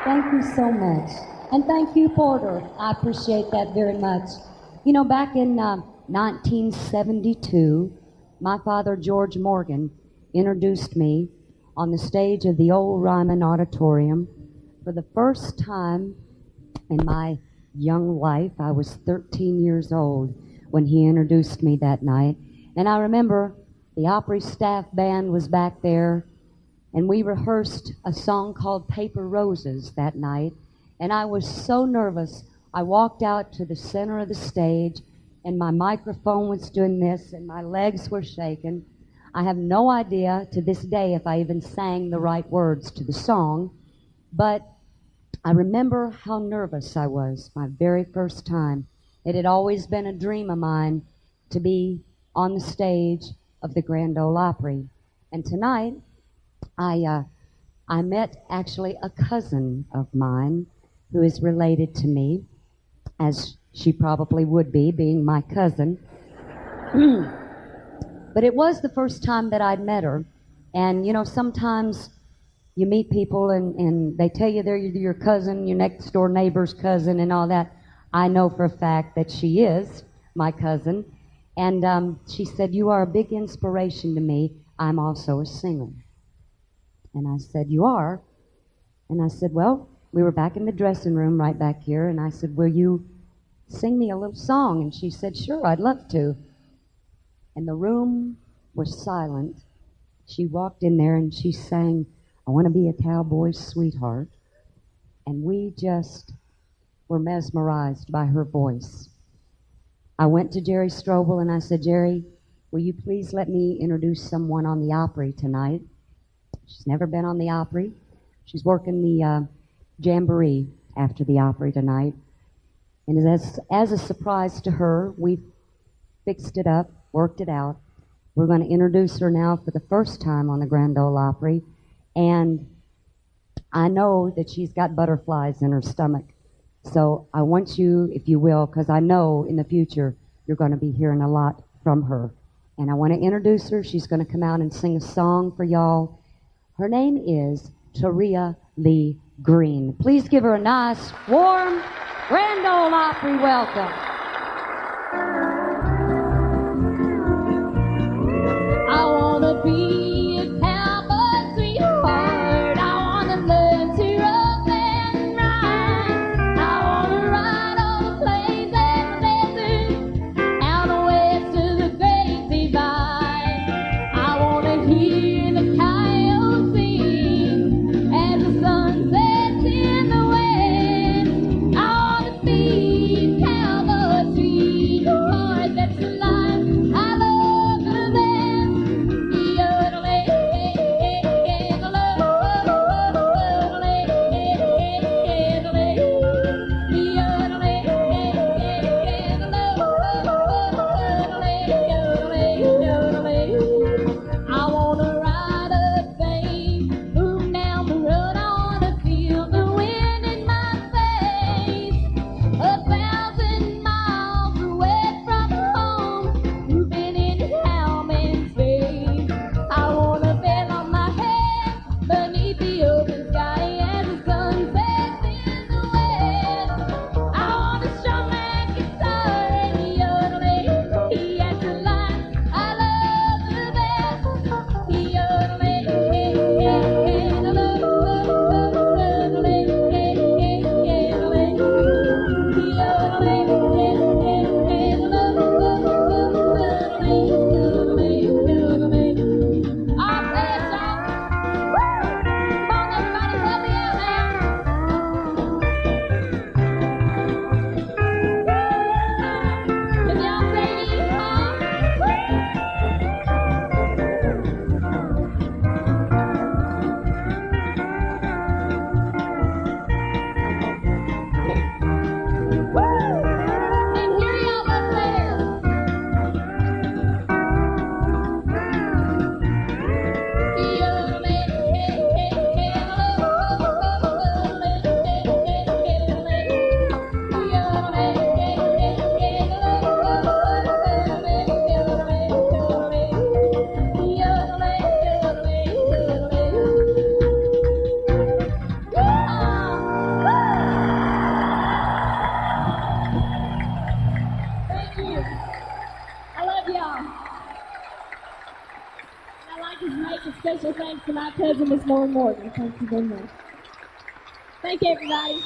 Thank you so much. And thank you, Porter. I appreciate that very much. You know, back in 1972, my father, George Morgan, introduced me on the stage of the old Ryman Auditorium for the first time in my young life. I was 13 years old when he introduced me that night. And I remember the Opry staff band was back there, and we rehearsed a song called Paper Roses that night. And I was so nervous. I walked out to the center of the stage, and my microphone was doing this, and my legs were shaking. I have no idea to this day if I even sang the right words to the song, but I remember how nervous I was my very first time. It had always been a dream of mine to be on the stage of the Grand Ole Opry. And tonight, I met actually a cousin of mine who is related to me, as she probably would be, being my cousin. But it was the first time that I'd met her. And, you know, sometimes you meet people and they tell you they're your cousin, your next door neighbor's cousin and all that. I know for a fact that she is my cousin. And she said, "You are a big inspiration to me. I'm also a singer." And I said, "You are?" And I said, "Well, we were back in the dressing room right back here." And I said, "Will you sing me a little song?" And she said, "Sure, I'd love to." And the room was silent. She walked in there and she sang, "I Want to Be a Cowboy's Sweetheart." And we just were mesmerized by her voice. I went to Jerry Strobel and I said, "Jerry, will you please let me introduce someone on the Opry tonight?" She's never been on the Opry. She's working the Jamboree after the Opry tonight. And as a surprise to her, we fixed it up, worked it out. We're going to introduce her now for the first time on the Grand Ole Opry. And I know that she's got butterflies in her stomach. So I want you, if you will, because I know in the future you're going to be hearing a lot from her. And I want to introduce her. She's going to come out and sing a song for y'all. Her name is Taria Lee Green. Please give her a nice, warm, Grand Ole Opry welcome. I want to be a cowboy sweetheart. I want to learn to rope and ride. I want to ride all the plains and the deserts, out west to the Great Divide. I want to hear the coyotes sing as the sun sets in the west. I want to be a cowboy like to make a special thanks to my cousin, Miss Lauren Morgan. Thank you very much. Thank you, everybody.